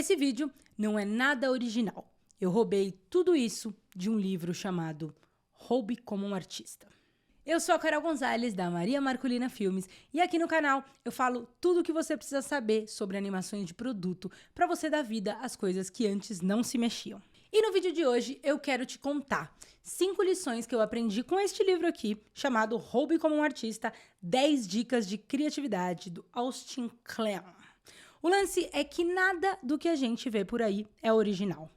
Esse vídeo não é nada original. Eu roubei tudo isso de um livro chamado Roube como um Artista. Eu sou a Carol Gonzalez, da Maria Marculina Filmes, e aqui no canal eu falo tudo o que você precisa saber sobre animações de produto para você dar vida às coisas que antes não se mexiam. E no vídeo de hoje eu quero te contar 5 lições que eu aprendi com este livro aqui, chamado Roube como um Artista, 10 dicas de criatividade, do Austin Kleon. O lance é que nada do que a gente vê por aí é original.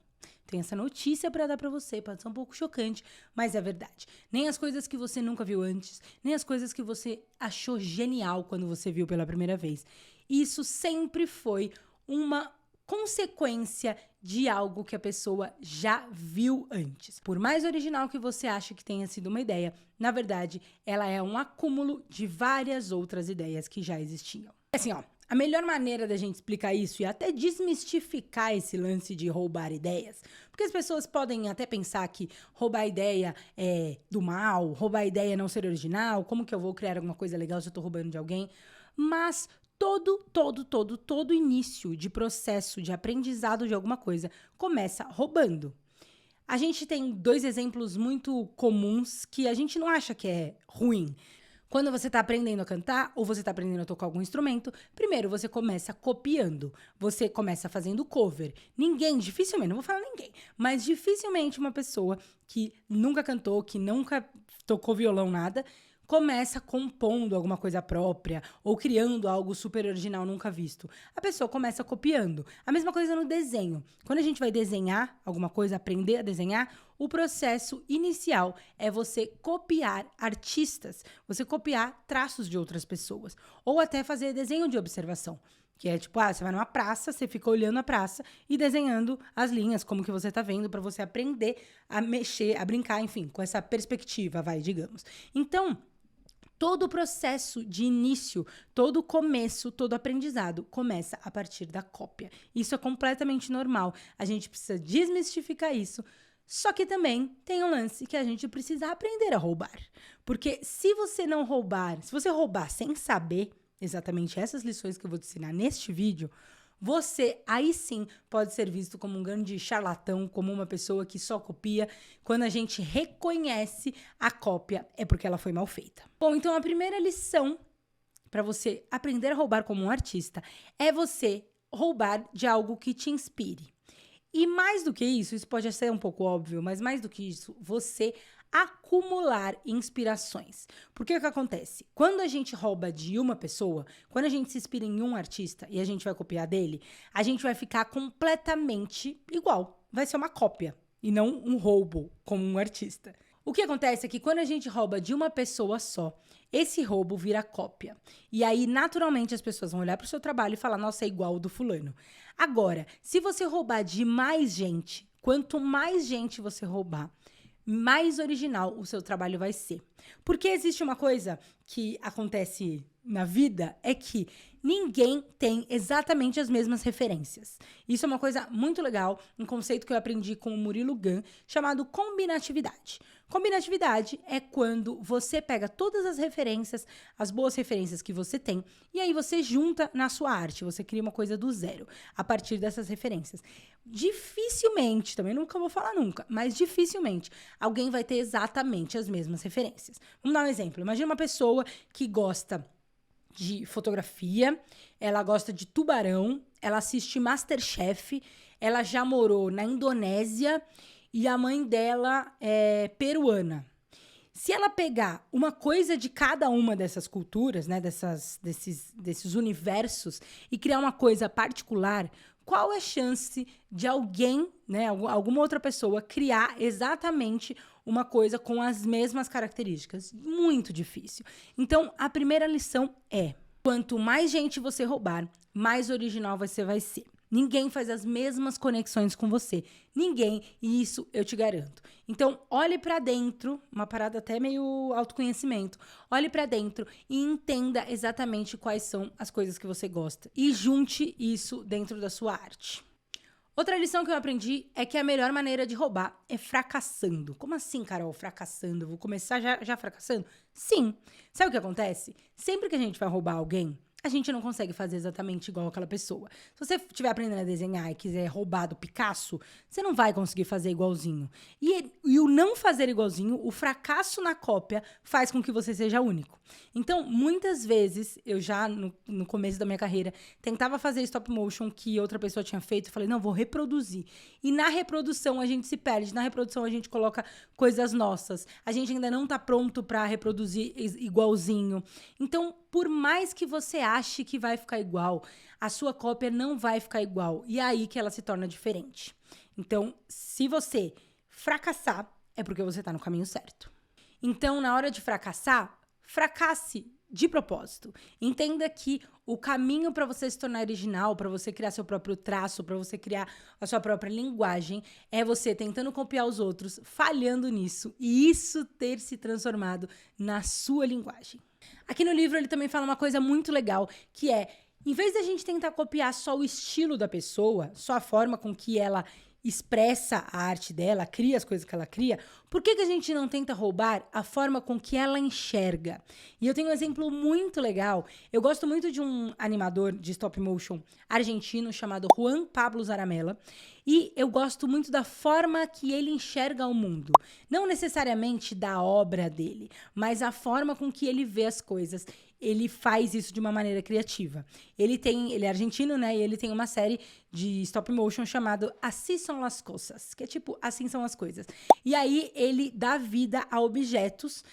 Tem essa notícia para dar para você, pode ser um pouco chocante, mas é verdade. Nem as coisas que você nunca viu antes, nem as coisas que você achou genial quando você viu pela primeira vez. Isso sempre foi uma consequência de algo que a pessoa já viu antes. Por mais original que você ache que tenha sido uma ideia, na verdade, ela é um acúmulo de várias outras ideias que já existiam. Assim, ó, a melhor maneira da gente explicar isso e até desmistificar esse lance de roubar ideias, porque as pessoas podem até pensar que roubar ideia é do mal, roubar ideia é não ser original, como que eu vou criar alguma coisa legal se eu tô roubando de alguém? Mas todo início de processo de aprendizado de alguma coisa começa roubando. A gente tem 2 exemplos muito comuns que a gente não acha que é ruim. Quando você está aprendendo a cantar ou você está aprendendo a tocar algum instrumento, primeiro você começa copiando, você começa fazendo cover. Dificilmente, não vou falar ninguém, mas dificilmente uma pessoa que nunca cantou, que nunca tocou violão, nada, começa compondo alguma coisa própria ou criando algo super original nunca visto. A pessoa começa copiando. A mesma coisa no desenho. Quando a gente vai desenhar alguma coisa, aprender a desenhar, o processo inicial é você copiar artistas, você copiar traços de outras pessoas, ou até fazer desenho de observação. Que é tipo, você vai numa praça, você fica olhando a praça e desenhando as linhas, como que você tá vendo, para você aprender a mexer, a brincar, enfim, com essa perspectiva, digamos. Então, todo o processo de início, todo o começo, todo o aprendizado começa a partir da cópia. Isso é completamente normal. A gente precisa desmistificar isso. Só que também tem um lance que a gente precisa aprender a roubar. Porque se você não roubar, se você roubar sem saber exatamente essas lições que eu vou te ensinar neste vídeo, você aí sim pode ser visto como um grande charlatão, como uma pessoa que só copia. Quando a gente reconhece a cópia, é porque ela foi mal feita. Bom, então a primeira lição para você aprender a roubar como um artista é você roubar de algo que te inspire. E mais do que isso pode ser um pouco óbvio, mas mais do que isso, você acumular inspirações. Porque o que acontece? Quando a gente rouba de uma pessoa, quando a gente se inspira em um artista e a gente vai copiar dele, a gente vai ficar completamente igual. Vai ser uma cópia e não um roubo como um artista. O que acontece é que quando a gente rouba de uma pessoa só, esse roubo vira cópia. E aí, naturalmente, as pessoas vão olhar para o seu trabalho e falar, nossa, é igual o do fulano. Agora, se você roubar de mais gente, quanto mais gente você roubar, mais original o seu trabalho vai ser. Porque existe uma coisa que acontece na vida, é que ninguém tem exatamente as mesmas referências. Isso é uma coisa muito legal, um conceito que eu aprendi com o Murilo Gun, chamado combinatividade. Combinatividade é quando você pega todas as referências, as boas referências que você tem, e aí você junta na sua arte, você cria uma coisa do zero, a partir dessas referências. Dificilmente, também nunca vou falar nunca, mas dificilmente alguém vai ter exatamente as mesmas referências. Vamos dar um exemplo. Imagina uma pessoa que gosta de fotografia, ela gosta de tubarão, ela assiste MasterChef, ela já morou na Indonésia e a mãe dela é peruana. Se ela pegar uma coisa de cada uma dessas culturas, né, desses universos, e criar uma coisa particular, qual é a chance de alguém, né, alguma outra pessoa, criar exatamente uma coisa com as mesmas características? Muito difícil. Então, a primeira lição é: quanto mais gente você roubar, mais original você vai ser. Ninguém faz as mesmas conexões com você. Ninguém, e isso eu te garanto. Então, olhe pra dentro, uma parada até meio autoconhecimento. Olhe pra dentro e entenda exatamente quais são as coisas que você gosta. E junte isso dentro da sua arte. Outra lição que eu aprendi é que a melhor maneira de roubar é fracassando. Como assim, Carol, fracassando? Vou começar já fracassando? Sim. Sabe o que acontece? Sempre que a gente vai roubar alguém, a gente não consegue fazer exatamente igual aquela pessoa. Se você estiver aprendendo a desenhar e quiser roubar do Picasso, você não vai conseguir fazer igualzinho. E o não fazer igualzinho, o fracasso na cópia, faz com que você seja único. Então, muitas vezes, eu já, no começo da minha carreira, tentava fazer stop motion que outra pessoa tinha feito, e falei, não, vou reproduzir. E na reprodução a gente se perde, na reprodução a gente coloca coisas nossas. A gente ainda não tá pronto para reproduzir igualzinho. Então, por mais que você ache que vai ficar igual, a sua cópia não vai ficar igual. E é aí que ela se torna diferente. Então, se você fracassar, é porque você tá no caminho certo. Então, na hora de fracassar, fracasse de propósito. Entenda que o caminho para você se tornar original, para você criar seu próprio traço, para você criar a sua própria linguagem, é você tentando copiar os outros, falhando nisso, e isso ter se transformado na sua linguagem. Aqui no livro ele também fala uma coisa muito legal, que é, em vez da gente tentar copiar só o estilo da pessoa, só a forma com que ela expressa a arte dela, cria as coisas que ela cria, por que a gente não tenta roubar a forma com que ela enxerga? E eu tenho um exemplo muito legal. Eu gosto muito de um animador de stop motion argentino chamado Juan Pablo Zaramella, e eu gosto muito da forma que ele enxerga o mundo. Não necessariamente da obra dele, mas a forma com que ele vê as coisas. Ele faz isso de uma maneira criativa. Ele é argentino, né? E ele tem uma série de stop motion chamado Así Son Las Cosas, que é tipo, assim são as coisas. E aí ele dá vida a objetos,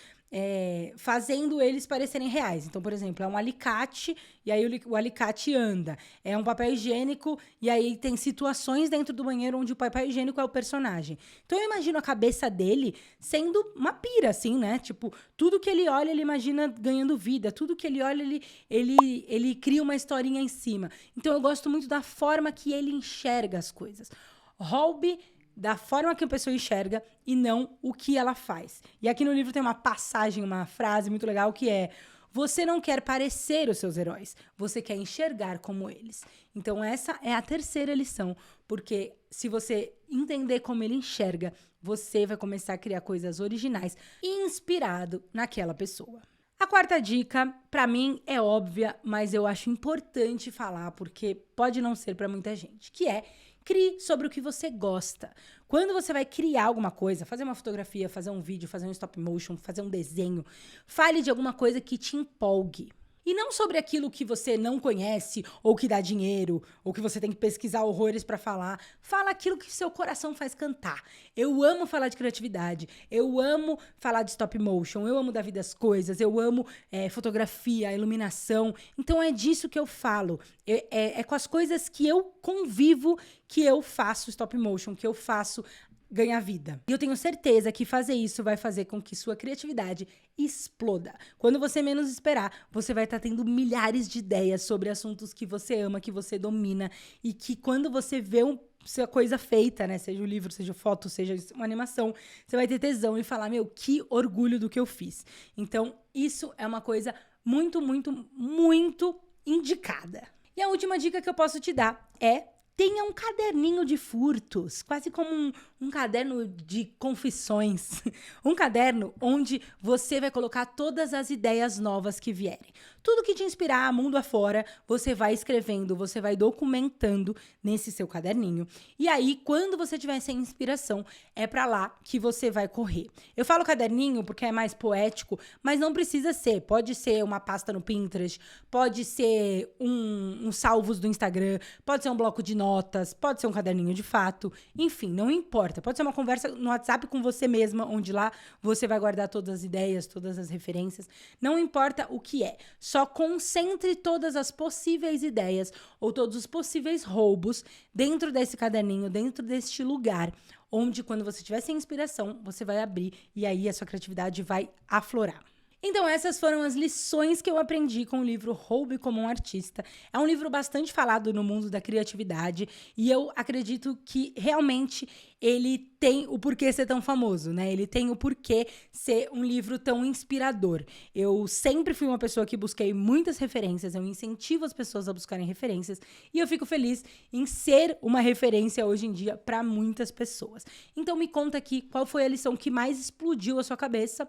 fazendo eles parecerem reais. Então, por exemplo, é um alicate e aí o alicate anda. É um papel higiênico e aí tem situações dentro do banheiro onde o papel higiênico é o personagem. Então, eu imagino a cabeça dele sendo uma pira, assim, né? Tipo, tudo que ele olha, ele imagina ganhando vida. Tudo que ele olha, ele cria uma historinha em cima. Então, eu gosto muito da forma que ele enxerga as coisas. Roube da forma que a pessoa enxerga e não o que ela faz. E aqui no livro tem uma passagem, uma frase muito legal que é: você não quer parecer os seus heróis, você quer enxergar como eles. Então essa é a terceira lição, porque se você entender como ele enxerga, você vai começar a criar coisas originais inspirado naquela pessoa. A quarta dica, pra mim, é óbvia, mas eu acho importante falar porque pode não ser pra muita gente, que é: crie sobre o que você gosta. Quando você vai criar alguma coisa, fazer uma fotografia, fazer um vídeo, fazer um stop motion, fazer um desenho, fale de alguma coisa que te empolgue. E não sobre aquilo que você não conhece, ou que dá dinheiro, ou que você tem que pesquisar horrores pra falar. Fala aquilo que seu coração faz cantar. Eu amo falar de criatividade, eu amo falar de stop motion, eu amo dar vida às coisas, eu amo fotografia, iluminação. Então é disso que eu falo. É com as coisas que eu convivo que eu faço stop motion, que eu faço ganhar vida. E eu tenho certeza que fazer isso vai fazer com que sua criatividade exploda. Quando você menos esperar, você vai estar tendo milhares de ideias sobre assuntos que você ama, que você domina, e que quando você vê sua coisa feita, né? Seja um livro, seja foto, seja uma animação, você vai ter tesão e falar, meu, que orgulho do que eu fiz. Então, isso é uma coisa muito, muito, muito indicada. E a última dica que eu posso te dar é: tenha um caderninho de furtos, quase como um caderno de confissões. Um caderno onde você vai colocar todas as ideias novas que vierem. Tudo que te inspirar, mundo afora, você vai escrevendo, você vai documentando nesse seu caderninho. E aí, quando você tiver sem inspiração, é pra lá que você vai correr. Eu falo caderninho porque é mais poético, mas não precisa ser. Pode ser uma pasta no Pinterest, pode ser um salvos do Instagram, pode ser um bloco de notas, pode ser um caderninho de fato, enfim, não importa. Pode ser uma conversa no WhatsApp com você mesma, onde lá você vai guardar todas as ideias, todas as referências. Não importa o que é, só concentre todas as possíveis ideias ou todos os possíveis roubos dentro desse caderninho, dentro deste lugar, onde quando você tiver sem inspiração, você vai abrir e aí a sua criatividade vai aflorar. Então essas foram as lições que eu aprendi com o livro Roube como um Artista. É um livro bastante falado no mundo da criatividade e eu acredito que realmente ele tem o porquê ser tão famoso, né? Ele tem o porquê ser um livro tão inspirador. Eu sempre fui uma pessoa que busquei muitas referências, eu incentivo as pessoas a buscarem referências e eu fico feliz em ser uma referência hoje em dia para muitas pessoas. Então me conta aqui qual foi a lição que mais explodiu a sua cabeça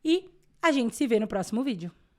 e a gente se vê no próximo vídeo.